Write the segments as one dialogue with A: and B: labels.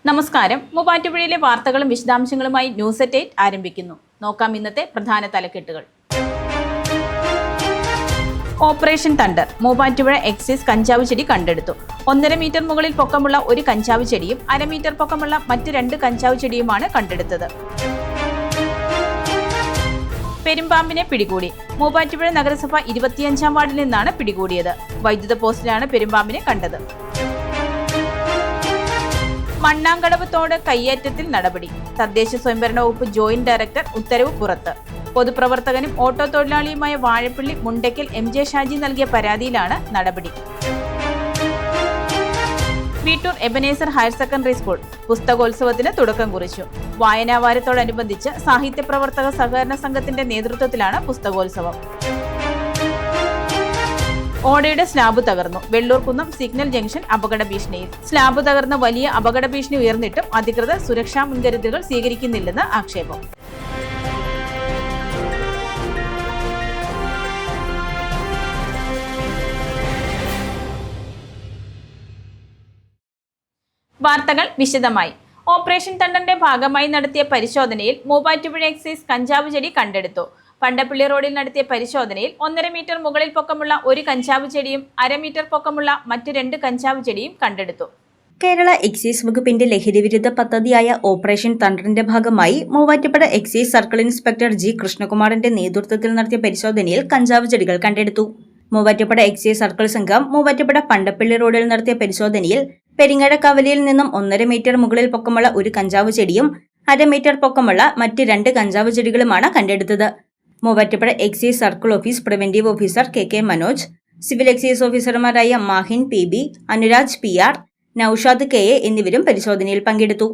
A: നമസ്കാരം. മൂവാറ്റുപുഴയിലെ വാർത്തകളും വിശദാംശങ്ങളുമായി ന്യൂസ് അറ്റ് 8 ആരംഭിക്കുന്നു. നോക്കാം ഇന്നത്തെ പ്രധാന തലക്കെട്ടുകൾ. Operation thunder. മൂവാറ്റുപുഴ എക്സൈസ് കഞ്ചാവ് ചെടി കണ്ടെടുത്തു. 1.5 മീറ്റർ മുകളിൽ പൊക്കമുള്ള ഒരു കഞ്ചാവ് ചെടിയും 1/2 മീറ്റർ പൊക്കമുള്ള മറ്റ് 2 കഞ്ചാവ് ചെടിയുമാണ് കണ്ടെടുത്തത്. പെരുമ്പാമ്പിനെ പിടികൂടി. മൂവാറ്റുപുഴ നഗരസഭ 25-ാം വാർഡിൽ നിന്നാണ് പിടികൂടിയത്. വൈദ്യുത പോസ്റ്റിലാണ് പെരുമ്പാമ്പിനെ കണ്ടത്. മണ്ണാങ്കടവ് തോട് കയ്യേറ്റത്തിൽ നടപടി. തദ്ദേശ സ്വയംഭരണ വകുപ്പ് ജോയിന്റ് ഡയറക്ടർ ഉത്തരവ് പുറത്ത്. പൊതുപ്രവർത്തകനും ഓട്ടോ തൊഴിലാളിയുമായ വാഴപ്പള്ളി മുണ്ടയ്ക്കൽ MJ ഷാജി നൽകിയ പരാതിയിലാണ് നടപടി. Veettoor Ebenezer higher secondary school പുസ്തകോത്സവത്തിന് തുടക്കം കുറിച്ചു. വായനാവാരത്തോടനുബന്ധിച്ച് സാഹിത്യ പ്രവർത്തക സഹകരണ സംഘത്തിന്റെ നേതൃത്വത്തിലാണ് പുസ്തകോത്സവം. ഓടയുടെ സ്ലാബ് തകർന്നു. വെള്ളൂർക്കുന്നം സിഗ്നൽ ജംഗ്ഷൻ അപകട ഭീഷണിയിൽ. സ്ലാബ് തകർന്ന വലിയ അപകട ഭീഷണി ഉയർന്നിട്ടും അധികൃതർ സുരക്ഷാ മുൻകരുതലുകൾ സ്വീകരിക്കുന്നില്ലെന്ന് ആക്ഷേപം. വാർത്തകൾ വിശദമായി. ഓപ്പറേഷൻ തണ്ടറിന്റെ ഭാഗമായി നടത്തിയ പരിശോധനയിൽ മൂവാറ്റുപുഴ എക്സൈസ് കഞ്ചാവ് ചെടി കണ്ടെടുത്തു. പണ്ടപ്പള്ളി റോഡിൽ നടത്തിയ പരിശോധനയിൽ 1.5 മീറ്റർ മുകളിൽ പൊക്കമുള്ള ഒരു കഞ്ചാവ് ചെടിയും 1/2 മീറ്റർ പൊക്കമുള്ള മറ്റ് 2 കഞ്ചാവ് ചെടിയും കണ്ടെടുത്തു.
B: കേരള എക്സൈസ് വകുപ്പിന്റെ ലഹരിവിരുദ്ധ പദ്ധതിയായ ഓപ്പറേഷൻ തണ്ടറിന്റെ ഭാഗമായി Muvattupuzha excise circle inspector G കൃഷ്ണകുമാറിന്റെ നേതൃത്വത്തിൽ നടത്തിയ പരിശോധനയിൽ കഞ്ചാവ് ചെടികൾ കണ്ടെടുത്തു. മൂവാറ്റുപുഴ എക്സൈസ് സർക്കിൾ സംഘം മൂവാറ്റുപുഴ പണ്ടപ്പള്ളി റോഡിൽ നടത്തിയ പരിശോധനയിൽ പെരിങ്ങഴ കവലയിൽ നിന്നും 1.5 മീറ്റർ മുകളിൽ പൊക്കമുള്ള ഒരു കഞ്ചാവ് ചെടിയും 1/2 മീറ്റർ പൊക്കമുള്ള മറ്റ് 2 കഞ്ചാവ് ചെടികളുമാണ് കണ്ടെടുത്തത്. Muvattupuzha excise circle office preventive officer KK Manoj, civil excise ഓഫീസർമാരായ Mahin PB, Anuraj PR, Naushad KA എന്നിവരും പരിശോധനയിൽ പങ്കെടുത്തു.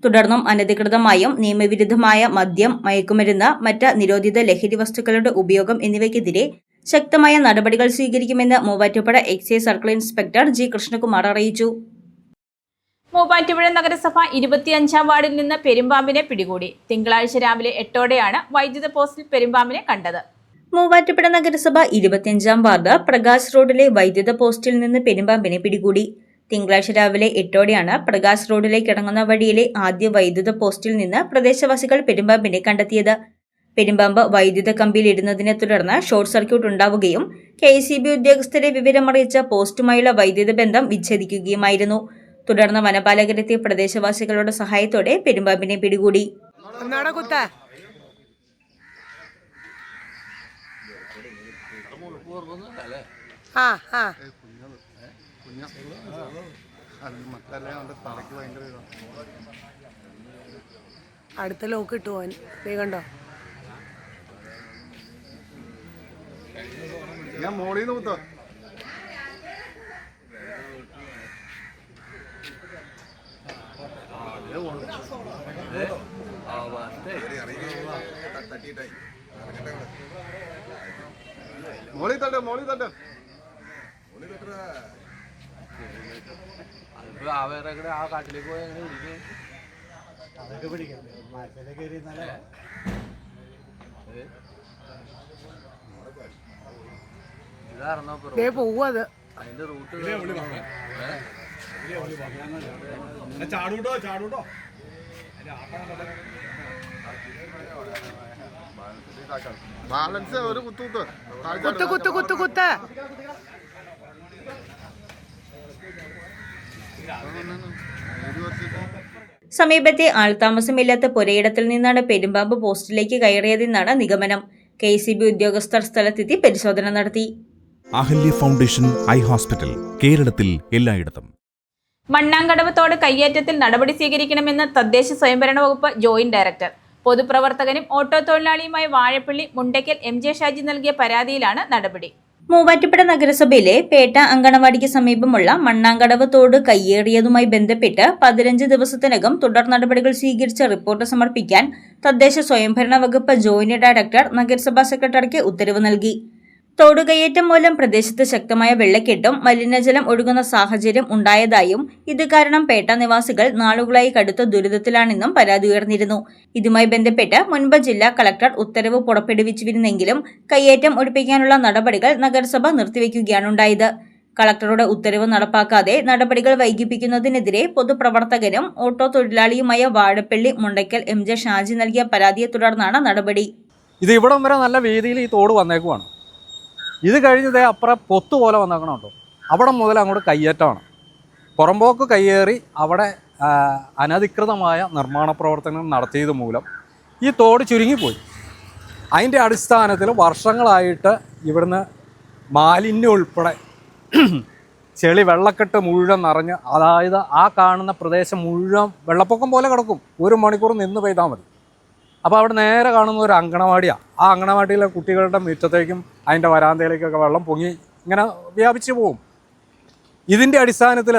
B: തുടർന്നും അനധികൃതമായും നിയമവിരുദ്ധമായ മദ്യം, മയക്കുമരുന്ന്, മറ്റ് നിരോധിത ലഹരി വസ്തുക്കളുടെ ഉപയോഗം എന്നിവയ്ക്കെതിരെ ശക്തമായ നടപടികൾ സ്വീകരിക്കുമെന്ന് Muvattupuzha excise circle inspector G Krishnakumar അറിയിച്ചു.
A: മൂവാറ്റുപുഴ നഗരസഭ 25-ാം വാർഡിൽ നിന്ന് പെരുമ്പാമ്പിനെ പിടികൂടി. തിങ്കളാഴ്ച രാവിലെ 8-ഓടെയാണ് വൈദ്യുത പോസ്റ്റിൽ പെരുമ്പാമ്പിനെ കണ്ടത്.
B: മൂവാറ്റുപുഴ നഗരസഭ 25-ാം വാർഡ് പ്രകാശ് റോഡിലെ വൈദ്യുത പോസ്റ്റിൽ നിന്ന് പെരുമ്പാമ്പിനെ പിടികൂടി. തിങ്കളാഴ്ച രാവിലെ 8-ഓടെയാണ് പ്രകാശ് റോഡിലേക്ക് ഇറങ്ങുന്ന വഴിയിലെ ആദ്യ വൈദ്യുത പോസ്റ്റിൽ നിന്ന് പ്രദേശവാസികൾ പെരുമ്പാമ്പിനെ കണ്ടെത്തിയത്. പെരുമ്പാമ്പ് വൈദ്യുത കമ്പിയിൽ ഇടുന്നതിനെ തുടർന്ന് ഷോർട്ട് സർക്യൂട്ട് ഉണ്ടാവുകയും KCB ഉദ്യോഗസ്ഥരെ വിവരമറിയിച്ച പോസ്റ്റുമായുള്ള വൈദ്യുത ബന്ധം വിച്ഛേദിക്കുകയുമായിരുന്നു. തുടർന്ന് വനപാലകരെത്തിയ പ്രദേശവാസികളുടെ സഹായത്തോടെ പെരുമ്പാമ്പിനെ പിടികൂടി.
C: അടുത്ത ലോക്ക് ഇട്ടു പോവാൻ കണ്ടോ?
D: ഞാൻ മോളിന്ന് കുത്തോ മോളി തട്ട ആ കാട്ടിലേക്ക് പോയി അതൊക്കെ പിടിക്കാം.
C: പോവത്
D: അതിന്റെ റൂട്ട് ചാടൂട്ടോ ബാലൻസ് ഒരു കുത്ത്
B: സമീപത്തെ ആൾതാമസമില്ലാത്ത പുരയിടത്തിൽ നിന്നാണ് പെരുമ്പാമ്പ് പോസ്റ്റിലേക്ക് കയറിയതെന്നാണ് നിഗമനം. KCB ഉദ്യോഗസ്ഥർ സ്ഥലത്തെത്തി പരിശോധന നടത്തി.
E: അഹല്യ ഫൗണ്ടേഷൻ ഐ ഹോസ്പിറ്റൽ, കേരളത്തിൽ എല്ലായിടത്തും.
A: മണ്ണാങ്കടവ് തോട് കയ്യേറ്റത്തിൽ നടപടി സ്വീകരിക്കണമെന്ന് തദ്ദേശ സ്വയംഭരണ വകുപ്പ് ജോയിന്റ് ഡയറക്ടർ. പൊതുപ്രവർത്തകനും ഓട്ടോ തൊഴിലാളിയുമായ വാഴപ്പള്ളി മുണ്ടയ്ക്കൽ MJ ഷാജി നൽകിയ പരാതിയിലാണ് നടപടി.
B: മൂവാറ്റുപുഴ നഗരസഭയിലെ പേട്ട അങ്കണവാടിക്ക് സമീപമുള്ള മണ്ണാങ്കടവ് തോട് കയ്യേറിയതുമായി ബന്ധപ്പെട്ട് 15 ദിവസത്തിനകം തുടർ നടപടികൾ സ്വീകരിച്ച റിപ്പോർട്ട് സമർപ്പിക്കാൻ തദ്ദേശ സ്വയംഭരണ വകുപ്പ് ജോയിന്റ് ഡയറക്ടർ നഗരസഭാ സെക്രട്ടറിക്ക് ഉത്തരവ് നൽകി. തോട് കയ്യേറ്റം മൂലം പ്രദേശത്ത് ശക്തമായ വെള്ളക്കെട്ടും മലിനജലം ഒഴുകുന്ന സാഹചര്യം ഉണ്ടായതായും ഇത് കാരണം പേട്ട നിവാസികൾ നാളുകളായി കടുത്ത ദുരിതത്തിലാണെന്നും പരാതി ഉയർന്നിരുന്നു. ഇതുമായി ബന്ധപ്പെട്ട് മുൻപ് ജില്ലാ കളക്ടർ ഉത്തരവ് പുറപ്പെടുവിച്ചിരുന്നെങ്കിലും കയ്യേറ്റം ഒഴിപ്പിക്കാനുള്ള നടപടികൾ നഗരസഭ നിർത്തിവെക്കുകയാണുണ്ടായത്. കളക്ടറുടെ ഉത്തരവ് നടപ്പാക്കാതെ നടപടികൾ വൈകിപ്പിക്കുന്നതിനെതിരെ പൊതുപ്രവർത്തകനും ഓട്ടോ തൊഴിലാളിയുമായ വാഴപ്പള്ളി മുണ്ടയ്ക്കൽ MJ ഷാജി നൽകിയ പരാതിയെ തുടർന്നാണ് നടപടി.
F: ഇത് ഇവിടം വരെ നല്ല വീതിയിൽ ഈ തോട് വന്നേക്കുവാണ്. ഇത് കഴിഞ്ഞതേ അപ്പുറം പൊത്തു പോലെ വന്നേക്കണുണ്ടോ, അവിടെ മുതൽ അങ്ങോട്ട് കയ്യേറ്റമാണ്. പുറമ്പോക്ക് കയ്യേറി അവിടെ അനധികൃതമായ നിർമ്മാണ പ്രവർത്തനങ്ങൾ നടത്തിയത് മൂലം ഈ തോട് ചുരുങ്ങിപ്പോയി. അതിൻ്റെ അടിസ്ഥാനത്തിൽ വർഷങ്ങളായിട്ട് ഇവിടുന്ന് മാലിന്യം ഉൾപ്പെടെ ചെളി വെള്ളക്കെട്ട് മുഴുവൻ നിറഞ്ഞ്, അതായത് ആ കാണുന്ന പ്രദേശം മുഴുവൻ വെള്ളപ്പൊക്കം പോലെ കിടക്കും. 1 മണിക്കൂർ നിന്ന് പെയ്താൽ മതി. അപ്പോൾ അവിടെ നേരെ കാണുന്ന ഒരു അങ്കണവാടിയാണ്. ആ അങ്കണവാടിയിലെ കുട്ടികളുടെ മുറ്റത്തേക്കും അതിൻ്റെ വരാന്തയിലേക്കൊക്കെ വെള്ളം പൊങ്ങി ഇങ്ങനെ വ്യാപിച്ചു പോകും. ഇതിൻ്റെ അടിസ്ഥാനത്തിൽ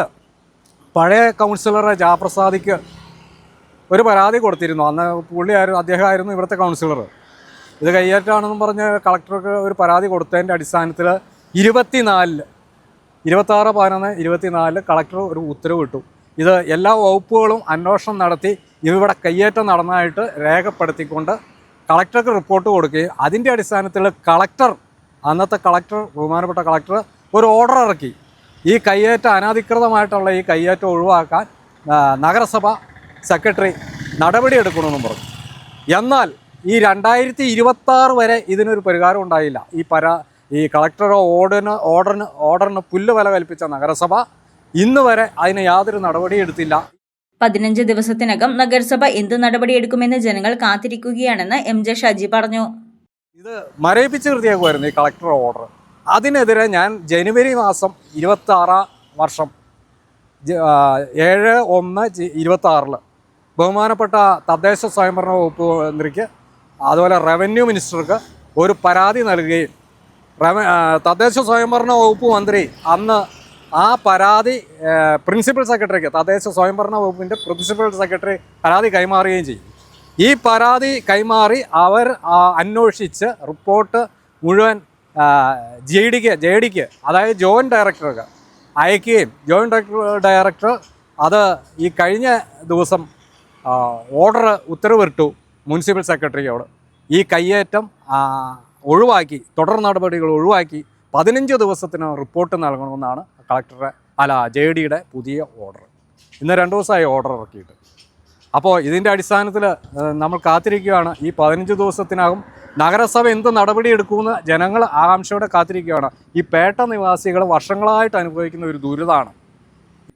F: പഴയ കൗൺസിലർ ജാപ്രസാദിക്ക് ഒരു പരാതി കൊടുത്തിരുന്നു. അന്ന് അദ്ദേഹമായിരുന്നു ഇവിടുത്തെ കൗൺസിലർ. ഇത് കയ്യേറ്റാണെന്നും പറഞ്ഞ് കളക്ടർക്ക് ഒരു പരാതി കൊടുത്തതിൻ്റെ അടിസ്ഥാനത്തിൽ 26/11/24 കളക്ടർ ഒരു ഉത്തരവ് ഇട്ടു. ഇത് എല്ലാ വകുപ്പുകളും അന്വേഷണം നടത്തി ഇവിടെ കയ്യേറ്റം നടന്നതായിട്ട് രേഖപ്പെടുത്തിക്കൊണ്ട് കളക്ടർക്ക് റിപ്പോർട്ട് കൊടുക്കുകയും അതിൻ്റെ അടിസ്ഥാനത്തിൽ അന്നത്തെ കളക്ടർ, ബഹുമാനപ്പെട്ട കളക്ടർ ഒരു ഓർഡർ ഇറക്കി. ഈ കയ്യേറ്റം അനധികൃതമായിട്ടുള്ള ഈ കയ്യേറ്റം ഒഴിവാക്കാൻ നഗരസഭ സെക്രട്ടറി നടപടിയെടുക്കണമെന്നും പറഞ്ഞു. എന്നാൽ ഈ 2026 വരെ ഇതിനൊരു പരിഹാരം ഉണ്ടായില്ല. ഈ കളക്ടറുടെ ഓർഡറിന് പുല്ല് വില കൽപ്പിച്ച നഗരസഭ ഇന്ന് വരെ അതിന് യാതൊരു നടപടിയെടുത്തില്ല.
B: 15 ദിവസത്തിനകം നഗരസഭ എന്ത് നടപടിയെടുക്കുമെന്ന് ജനങ്ങൾ കാത്തിരിക്കുകയാണെന്ന് MJ ഷാജി പറഞ്ഞു.
F: ഇത് മരവിപ്പിച്ച് നിർത്തിയേക്കുമായിരുന്നു ഈ കളക്ടറുടെ ഓർഡർ. അതിനെതിരെ ഞാൻ ജനുവരി മാസം 26 വർഷം 7/1/26 ബഹുമാനപ്പെട്ട തദ്ദേശ സ്വയംഭരണ വകുപ്പ് മന്ത്രിക്ക് അതുപോലെ റവന്യൂ മിനിസ്റ്റർക്ക് ഒരു പരാതി നൽകുകയും തദ്ദേശ സ്വയംഭരണ വകുപ്പ് മന്ത്രി അന്ന് ആ പരാതി പ്രിൻസിപ്പൽ സെക്രട്ടറിക്ക്, തദ്ദേശ സ്വയംഭരണ വകുപ്പിൻ്റെ പ്രിൻസിപ്പൽ സെക്രട്ടറി പരാതി കൈമാറുകയും ചെയ്യും. ഈ പരാതി കൈമാറി അവർ അന്വേഷിച്ച് റിപ്പോർട്ട് മുഴുവൻ JDക്ക് അതായത് ജോയിൻറ്റ് ഡയറക്ടർക്ക് അയക്കുകയും ജോയിൻറ്റ് ഡയറക്ടർ അത് ഈ കഴിഞ്ഞ ദിവസം ഉത്തരവിട്ടു മുനിസിപ്പൽ സെക്രട്ടറിയോട്. ഈ കയ്യേറ്റം ഒഴിവാക്കി, തുടർ നടപടികൾ ഒഴിവാക്കി 15 ദിവസത്തിന് റിപ്പോർട്ട് നൽകണമെന്നാണ് JDയുടെ പുതിയ ഓർഡർ. ഇന്ന് 2 ദിവസമായി ഓർഡർ ഇറക്കിയിട്ട്. അപ്പോൾ ഇതിൻ്റെ അടിസ്ഥാനത്തിൽ നമ്മൾ കാത്തിരിക്കുകയാണ്. ഈ 15 ദിവസത്തിനകം നഗരസഭ എന്ത് നടപടിയെടുക്കുമെന്ന് ജനങ്ങൾ ആകാംക്ഷയോടെ കാത്തിരിക്കുകയാണ്. ഈ പേട്ട നിവാസികൾ വർഷങ്ങളായിട്ട് അനുഭവിക്കുന്ന ഒരു ദുരിതമാണ്.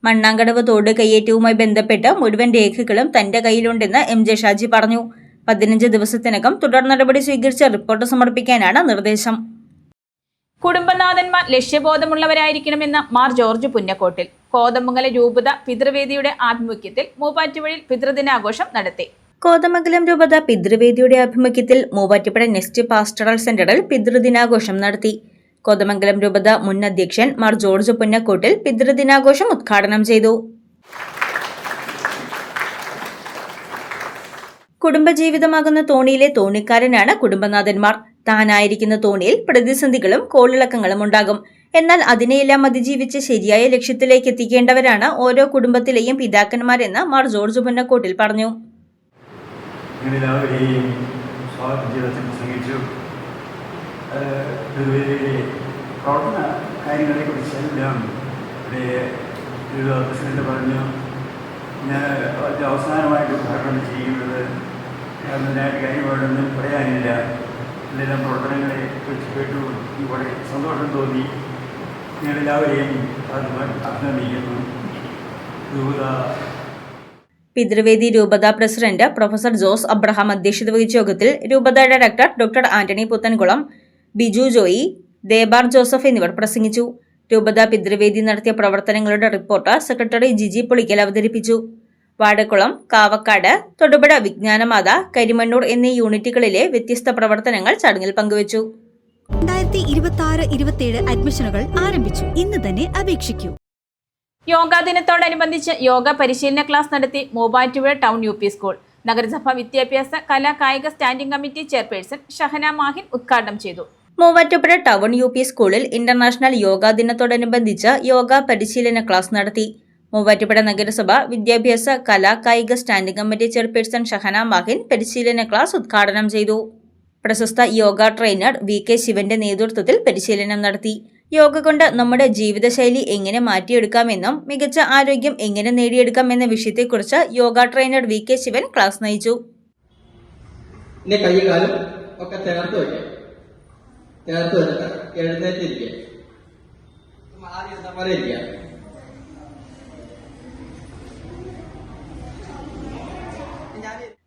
B: മണ്ണാങ്കടവ് തോട് കയ്യേറ്റവുമായി ബന്ധപ്പെട്ട് മുഴുവൻ രേഖകളും തന്റെ കയ്യിലുണ്ടെന്ന് MJ ഷാജി പറഞ്ഞു. 15 ദിവസത്തിനകം തുടർ നടപടി സ്വീകരിച്ച് റിപ്പോർട്ട് സമർപ്പിക്കാനാണ് നിർദ്ദേശം.
A: കുടുംബനാഥന്മാർ ലക്ഷ്യബോധമുള്ളവരായിരിക്കണമെന്ന് മാർ ജോർജ് പുന്നക്കോട്ടിൽ. കോതമംഗലം രൂപത പിതൃവേദിയുടെ ആഭിമുഖ്യത്തിൽ മൂവാറ്റുപുഴയിൽ പിതൃദിനാഘോഷം നടത്തി.
B: കോതമംഗലം രൂപത പിതൃവേദിയുടെ ആഭിമുഖ്യത്തിൽ മൂവാറ്റുപുഴ നെസ്റ്റ് പാസ്റ്ററൽ സെന്ററിൽ പിതൃദിനാഘോഷം നടത്തി. കോതമംഗലം രൂപത മുൻ അധ്യക്ഷൻ മാർ ജോർജ് പുന്നക്കോട്ടിൽ പിതൃദിനാഘോഷം ഉദ്ഘാടനം ചെയ്തു. കുടുംബജീവിതമാകുന്ന തോണിയിലെ തോണിക്കാരനാണ് കുടുംബനാഥന്മാർ. താനായിരിക്കുന്ന തോണിയിൽ പ്രതിസന്ധികളും കോളിളക്കങ്ങളും ഉണ്ടാകും. എന്നാൽ അതിനെയെല്ലാം അതിജീവിച്ച് ശരിയായ ലക്ഷ്യത്തിലേക്ക് എത്തിക്കേണ്ടവരാണ് ഓരോ കുടുംബത്തിലെയും പിതാക്കന്മാരെന്ന് മാർ ജോർജ് പുന്നക്കോട്ടിൽ പറഞ്ഞു.
G: പ്രവർത്തന കാര്യങ്ങളെക്കുറിച്ചെല്ലാം പ്രസിഡന്റ് പറഞ്ഞു. ഞാൻ അവസാനമായിട്ട് ഉദ്ഘാടനം ചെയ്യുന്നത് കാര്യങ്ങളോടൊന്നും പറയാനില്ല. എല്ലാം പ്രവർത്തനങ്ങളെ കുറിച്ച് കേട്ടു വളരെ സന്തോഷം തോന്നി. നിങ്ങളെല്ലാവരെയും അഭിനന്ദിക്കുന്നു.
B: പിതൃവേദി രൂപത പ്രസിഡന്റ് പ്രൊഫസർ ജോസ് അബ്രഹാം അധ്യക്ഷത വഹിച്ച യോഗത്തിൽ രൂപത ഡയറക്ടർ ഡോക്ടർ ആന്റണി പുത്തൻകുളം, ബിജു ജോയി, ദേബാർ ജോസഫ് എന്നിവർ പ്രസംഗിച്ചു. രൂപത പിതൃവേദി നടത്തിയ പ്രവർത്തനങ്ങളുടെ റിപ്പോർട്ട് സെക്രട്ടറി ജിജി പുളിക്കൽ അവതരിപ്പിച്ചു. വാടക്കുളം, കാവക്കാട്, തൊടുപുഴ വിജ്ഞാനമാത, കരിമണ്ണൂർ എന്നീ യൂണിറ്റുകളിലെ വ്യത്യസ്ത പ്രവർത്തനങ്ങൾ ചടങ്ങിൽ പങ്കുവച്ചു.
H: 2026-27 അഡ്മിഷനുകൾ ആരംഭിച്ചു. ഇന്ന് തന്നെ അപേക്ഷിക്കൂ.
A: യോഗാ ദിനത്തോടനുബന്ധിച്ച് യോഗ പരിശീലന ക്ലാസ് നടത്തി മൂവാറ്റുപുഴ ടൗൺ UP സ്കൂൾ. നഗരസഭ വിദ്യാഭ്യാസ കലാ കായിക standing committee chairperson Shahana Mahin ഉദ്ഘാടനം ചെയ്തു.
B: മൂവാറ്റുപുഴ ടൗൺ UP സ്കൂളിൽ ഇന്റർനാഷണൽ യോഗാ ദിനത്തോടനുബന്ധിച്ച് യോഗ പരിശീലന ക്ലാസ് നടത്തി. മൂവാറ്റുപുഴ നഗരസഭ വിദ്യാഭ്യാസ കലാ കായിക standing committee chairperson Shahana Mahin പരിശീലന ക്ലാസ് ഉദ്ഘാടനം ചെയ്തു. പ്രശസ്ത യോഗ ട്രെയിനർ VK ശിവന്റെ നേതൃത്വത്തിൽ പരിശീലനം നടത്തി. യോഗ കൊണ്ട് നമ്മുടെ ജീവിതശൈലി എങ്ങനെ മാറ്റിയെടുക്കാമെന്നും മികച്ച ആരോഗ്യം എങ്ങനെ നേടിയെടുക്കാം എന്ന വിഷയത്തെക്കുറിച്ച് yoga trainer VK Shivan class നയിച്ചു.
I: ഇനി കൈയും കാലും ഒക്കെ ചേർത്ത് വയ്ക്കാം. ചേർത്ത് വെച്ചിട്ട് എഴുന്നേറ്റിരിക്കുക. ആദ്യം പോലെ ഇരിക്കുക.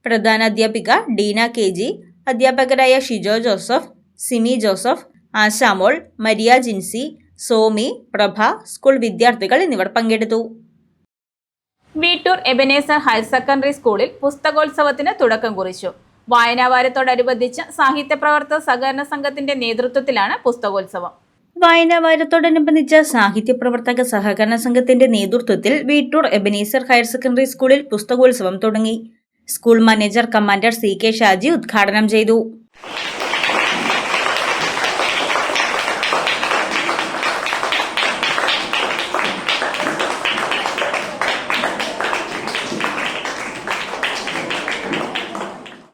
B: പ്രധാന അധ്യാപിക ഡീന KG, അധ്യാപകരായ ഷിജോ ജോസഫ്, സിമി ജോസഫ്, ആശാമോൾ, മരിയ ജിൻസി, സോമി, പ്രഭ, സ്കൂൾ വിദ്യാർത്ഥികൾ എന്നിവർ പങ്കെടുത്തു.
A: വീട്ടൂർ എബനേസർ ഹയർ സെക്കൻഡറി സ്കൂളിൽ പുസ്തകോത്സവത്തിന് തുടക്കം കുറിച്ചു. വായനാവാരത്തോടനുബന്ധിച്ച് സാഹിത്യ പ്രവർത്തക സഹകരണ സംഘത്തിന്റെ നേതൃത്വത്തിലാണ് പുസ്തകോത്സവം.
B: വായനാവാരത്തോടനുബന്ധിച്ച് സാഹിത്യ പ്രവർത്തക സഹകരണ സംഘത്തിന്റെ നേതൃത്വത്തിൽ വീട്ടൂർ എബനേസർ ഹയർ സെക്കൻഡറി സ്കൂളിൽ പുസ്തകോത്സവം തുടങ്ങി. School manager commander CK Shaji ഉദ്ഘാടനം ചെയ്തു.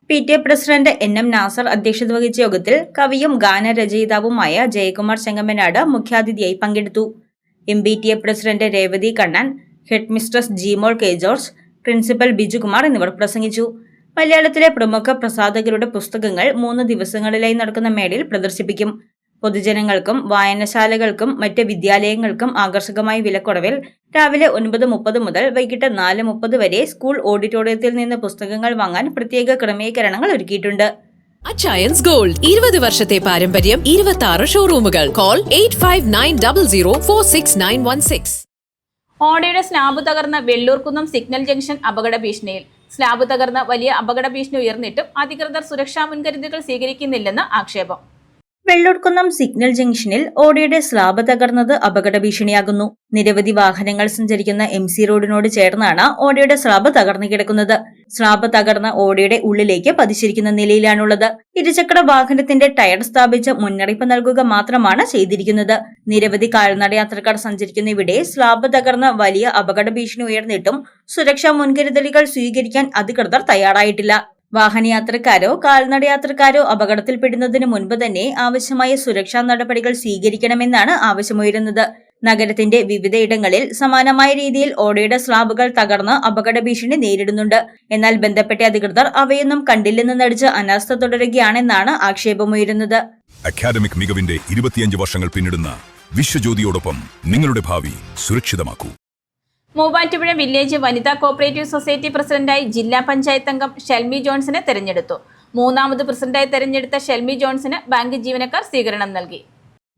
B: PTA പ്രസിഡന്റ് NM നാസർ അധ്യക്ഷത വഹിച്ച യോഗത്തിൽ കവിയും ഗാനരചയിതാവുമായ ജയകുമാർ ചെങ്ങമ്മനാട് മുഖ്യാതിഥിയായി പങ്കെടുത്തു. MBTA president Revathi Kannan, head mistress Jimol K George, principal Bijukumar എന്നിവർ പ്രസംഗിച്ചു. മലയാളത്തിലെ പ്രമുഖ പ്രസാധകരുടെ പുസ്തകങ്ങൾ 3 ദിവസങ്ങളിലായി നടക്കുന്ന മേളയിൽ പ്രദർശിപ്പിക്കും. പൊതുജനങ്ങൾക്കും വായനശാലകൾക്കും മറ്റ് വിദ്യാലയങ്ങൾക്കും ആകർഷകമായ വിലക്കുറവിൽ രാവിലെ 9:30 മുതൽ വൈകിട്ട് 4:30 വരെ സ്കൂൾ ഓഡിറ്റോറിയത്തിൽ നിന്ന് പുസ്തകങ്ങൾ വാങ്ങാൻ പ്രത്യേക ക്രമീകരണങ്ങൾ ഒരുക്കിയിട്ടുണ്ട്.
J: അച്ചയൻസ് ഗോൾഡ് 20 വർഷത്തെ പാരമ്പര്യം, 26 ഷോറൂമുകൾ. കോൾ 8590046916.
A: ഓടയുടെ സ്ലാബ് തകർന്ന വെള്ളൂർക്കുന്നം സിഗ്നൽ ജംഗ്ഷൻ അപകട ഭീഷണിയിൽ. സ്ലാബ് തകർന്ന് വലിയ അപകട ഭീഷണി ഉയർന്നിട്ടും അധികൃതർ സുരക്ഷാ മുൻകരുതലുകൾ സ്വീകരിക്കുന്നില്ലെന്ന് ആക്ഷേപം.
B: വെള്ളൂർക്കുന്നം സിഗ്നൽ ജംഗ്ഷനിൽ ഓടയുടെ സ്ലാബ് തകർന്നത് അപകട ഭീഷണിയാകുന്നു. നിരവധി വാഹനങ്ങൾ സഞ്ചരിക്കുന്ന MC റോഡിനോട് ചേർന്നാണ് ഓടയുടെ സ്ലാബ് തകർന്നു കിടക്കുന്നത്. സ്ലാബ് തകർന്ന ഓടയുടെ ഉള്ളിലേക്ക് പതിച്ചിരിക്കുന്ന നിലയിലാണുള്ളത്. ഇരുചക്ര വാഹനത്തിന്റെ ടയർ സ്ഥാപിച്ച് മുന്നറിയിപ്പ് നൽകുക മാത്രമാണ് ചെയ്തിരിക്കുന്നത്. നിരവധി കാൽനടയാത്രക്കാർ സഞ്ചരിക്കുന്ന ഇവിടെ സ്ലാബ് തകർന്ന് വലിയ അപകട ഭീഷണി ഉയർന്നിട്ടും സുരക്ഷാ മുൻകരുതലുകൾ സ്വീകരിക്കാൻ അധികൃതർ തയ്യാറായിട്ടില്ല. വാഹനയാത്രക്കാരോ കാൽനടയാത്രക്കാരോ അപകടത്തിൽപ്പെടുന്നതിന് മുൻപ് തന്നെ ആവശ്യമായ സുരക്ഷാ നടപടികൾ സ്വീകരിക്കണമെന്നാണ് ആവശ്യമുയരുന്നത്. നഗരത്തിന്റെ വിവിധയിടങ്ങളിൽ സമാനമായ രീതിയിൽ ഓടയുടെ സ്ലാബുകൾ തകർന്ന് അപകട ഭീഷണി നേരിടുന്നുണ്ട്. എന്നാൽ ബന്ധപ്പെട്ട അധികൃതർ അവയൊന്നും കണ്ടില്ലെന്ന് നടിച്ച് അനാസ്ഥ തുടരുകയാണെന്നാണ് ആക്ഷേപമുയരുന്നത്.
E: അക്കാദമിക് മികവിന്റെ 25 വർഷങ്ങൾ പിന്നിടുന്ന വിശ്വജ്യോതിയോടൊപ്പം നിങ്ങളുടെ ഭാവി സുരക്ഷിതമാക്കൂ.
A: മൂവാറ്റുപുഴ വില്ലേജ് വനിതാ കോഓപ്പറേറ്റീവ് സൊസൈറ്റി പ്രസിഡന്റായി ജില്ലാ പഞ്ചായത്ത് അംഗം ഷെൽമി ജോൺസിനെ തെരഞ്ഞെടുത്തു. 3ാമത് പ്രസിഡന്റായി തെരഞ്ഞെടുത്ത ഷെൽമി ജോൺസിന് ബാങ്ക് ജീവനക്കാർ സ്വീകരണം നൽകി.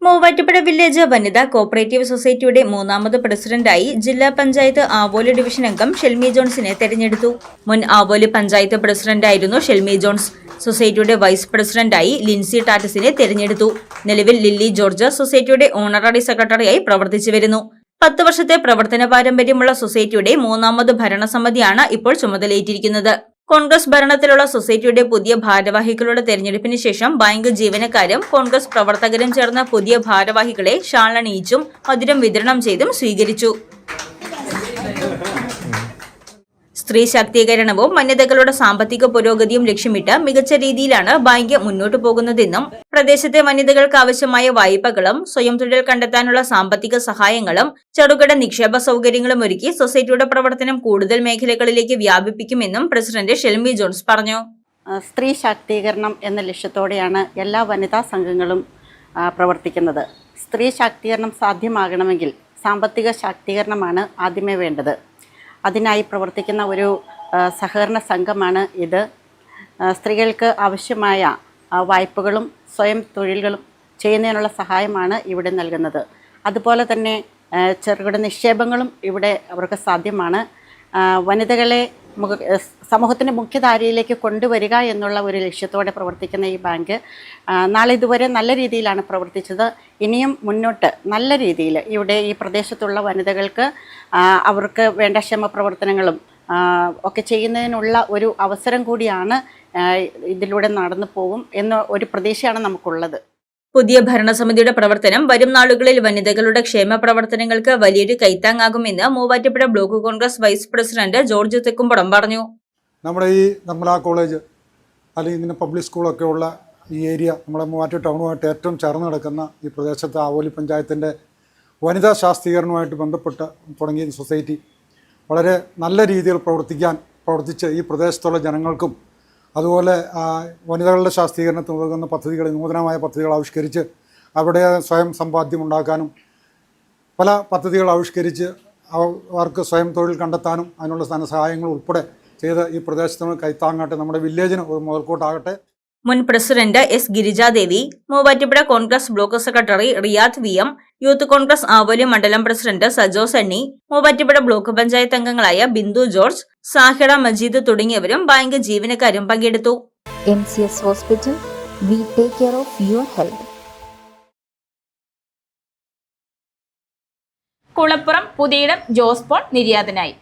B: മൂവാറ്റുപുഴ വില്ലേജ് വനിതാ കോഓപ്പറേറ്റീവ് സൊസൈറ്റിയുടെ 3ാമത് പ്രസിഡന്റായി ജില്ലാ പഞ്ചായത്ത് ആവോലി ഡിവിഷൻ അംഗം ഷെൽമി ജോൺസിനെ തെരഞ്ഞെടുത്തു. മുൻ ആവോലി പഞ്ചായത്ത് പ്രസിഡന്റായിരുന്നു ഷെൽമി ജോൺസ്. സൊസൈറ്റിയുടെ വൈസ് പ്രസിഡന്റായി ലിൻസി ടാറ്റസിനെ തെരഞ്ഞെടുത്തു. നിലവിൽ ലില്ലി ജോർജ് സൊസൈറ്റിയുടെ ഓണററി സെക്രട്ടറിയായി പ്രവർത്തിച്ചു വരുന്നു. 10 വർഷത്തെ പ്രവർത്തന പാരമ്പര്യമുള്ള സൊസൈറ്റിയുടെ 3ാമത് ഭരണസമിതിയാണ് ഇപ്പോൾ ചുമതലയേറ്റിരിക്കുന്നത്. കോൺഗ്രസ് ഭരണത്തിലുള്ള സൊസൈറ്റിയുടെ പുതിയ ഭാരവാഹികളുടെ തെരഞ്ഞെടുപ്പിന് ശേഷം ബാങ്ക് ജീവനക്കാരും കോൺഗ്രസ് പ്രവർത്തകരും ചേർന്ന പുതിയ ഭാരവാഹികളെ ഷാളണിയിച്ചും മധുരം വിതരണം ചെയ്തും സ്വീകരിച്ചു. സ്ത്രീ ശാക്തീകരണവും വനിതകളുടെ സാമ്പത്തിക പുരോഗതിയും ലക്ഷ്യമിട്ട് മികച്ച രീതിയിലാണ് ബാങ്ക് മുന്നോട്ടു പോകുന്നതെന്നും പ്രദേശത്തെ വനിതകൾക്ക് ആവശ്യമായ വായ്പകളും സ്വയം തൊഴിൽ കണ്ടെത്താനുള്ള സാമ്പത്തിക സഹായങ്ങളും ചെറുകിട നിക്ഷേപ സൗകര്യങ്ങളും ഒരുക്കി സൊസൈറ്റിയുടെ പ്രവർത്തനം കൂടുതൽ മേഖലകളിലേക്ക് വ്യാപിപ്പിക്കുമെന്നും പ്രസിഡന്റ് ഷെൽമി ജോൺസ് പറഞ്ഞു.
K: സ്ത്രീ ശാക്തീകരണം എന്ന ലക്ഷ്യത്തോടെയാണ് എല്ലാ വനിതാ സംഘങ്ങളും പ്രവർത്തിക്കുന്നത്. സ്ത്രീ ശാക്തീകരണം സാധ്യമാകണമെങ്കിൽ സാമ്പത്തിക ശാക്തീകരണമാണ് ആദ്യമേ വേണ്ടത്. അതിനായി പ്രവർത്തിക്കുന്ന ഒരു സഹകരണ സംഘമാണ് ഇത്. സ്ത്രീകൾക്ക് ആവശ്യമായ വായ്പകളും സ്വയം തൊഴിലുകളും ചെയ്യുന്നതിനുള്ള സഹായമാണ് ഇവിടെ നൽകുന്നത്. അതുപോലെ തന്നെ ചെറുകിട നിക്ഷേപങ്ങളും ഇവിടെ അവർക്ക് സാധ്യമാണ്. വനിതകളെ സമൂഹത്തിൻ്റെ മുഖ്യധാരയിലേക്ക് കൊണ്ടുവരിക എന്നുള്ള ഒരു ലക്ഷ്യത്തോടെ പ്രവർത്തിക്കുന്ന ഈ ബാങ്ക് നാളെ ഇതുവരെ നല്ല രീതിയിലാണ് പ്രവർത്തിച്ചത്. ഇനിയും മുന്നോട്ട് നല്ല രീതിയിൽ ഇവിടെ ഈ പ്രദേശത്തുള്ള വനിതകൾക്ക് അവർക്ക് വേണ്ട ക്ഷേമ പ്രവർത്തനങ്ങളും ഒക്കെ ചെയ്യുന്നതിനുള്ള ഒരു അവസരം കൂടിയാണ് ഇതിലൂടെ നടന്നു പോകും എന്ന ഒരു പ്രതീക്ഷയാണ് നമുക്കുള്ളത്.
B: പുതിയ ഭരണസമിതിയുടെ പ്രവർത്തനം വരും നാളുകളിൽ വനിതകളുടെ ക്ഷേമ പ്രവർത്തനങ്ങൾക്ക് വലിയൊരു കൈത്താങ്ങാകുമെന്ന് Muvattupuzha block Congress vice president George Thekkumpadam പറഞ്ഞു.
L: നമ്മുടെ ഈ നിർമ്മല കോളേജ് അല്ലെങ്കിൽ ഇങ്ങനെ പബ്ലിക് സ്കൂളൊക്കെ ഉള്ള ഈ ഏരിയ നമ്മുടെ മൂവാറ്റുപുഴ ടൗണുമായിട്ട് ഏറ്റവും ചേർന്ന് കിടക്കുന്ന ഈ പ്രദേശത്ത് ആവോലി പഞ്ചായത്തിൻ്റെ വനിതാ ശാക്തീകരണവുമായിട്ട് ബന്ധപ്പെട്ട് തുടങ്ങിയ സൊസൈറ്റി വളരെ നല്ല രീതിയിൽ പ്രവർത്തിച്ച് ഈ പ്രദേശത്തുള്ള ജനങ്ങൾക്കും അതുപോലെ വനിതകളുടെ ശാക്തീകരണത്തിന് ഉതകുന്ന പദ്ധതികൾ, നൂതനമായ പദ്ധതികൾ ആവിഷ്കരിച്ച് അവിടെ സ്വയം സമ്പാദ്യം ഉണ്ടാക്കാനും പല പദ്ധതികൾ ആവിഷ്കരിച്ച് അവർക്ക് സ്വയം തൊഴിൽ കണ്ടെത്താനും അതിനുള്ള ധനസഹായങ്ങൾ ഉൾപ്പെടെ ചെയ്ത് ഈ പ്രദേശത്തിന് കൈത്താങ്ങാട്ടെ, നമ്മുടെ വില്ലേജിന് ഒരു മുതൽക്കൂട്ടാകട്ടെ.
B: മുൻ president S Girijadevi, Muvattupuzha Congress block secretary Riyad VM, youth Congress Avoli മണ്ഡലം president Sajo Sunny, Muvattupuzha block panchayat അംഗങ്ങളായ ബിന്ദു ജോർജ്, സാഹിറ മജീദ് തുടങ്ങിയവരും ബാങ്ക് ജീവനക്കാരും പങ്കെടുത്തു.
H: MCS Hospital, we take care of your health.
A: Kulappuram Puthiyidam Jose Paul നിര്യാതനായി.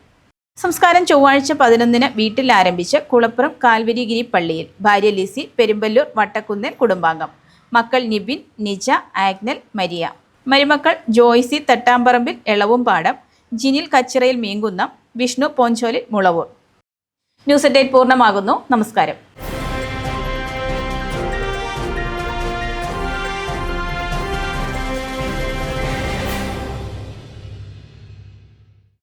A: സംസ്കാരം ചൊവ്വാഴ്ച 11-ന് വീട്ടിൽ ആരംഭിച്ച് കുളപ്പുറം കാൽവരിഗിരി പള്ളിയിൽ. ഭാര്യ ലിസി, പെരുമ്പല്ലൂർ വട്ടക്കുന്നേൽ കുടുംബാംഗം. മക്കൾ നിബിൻ, നിജ, ആഗ്നൽ, മരിയ. മരുമക്കൾ ജോയ്സി തട്ടാമ്പറമ്പിൽ എളവുംപാടം, ജിനിൽ കച്ചിറയിൽ മീങ്കുന്നം, വിഷ്ണു പോഞ്ചോലിൽ മുളവൂർ. ന്യൂസ് 8 പൂർണ്ണമാകുന്നു. നമസ്കാരം.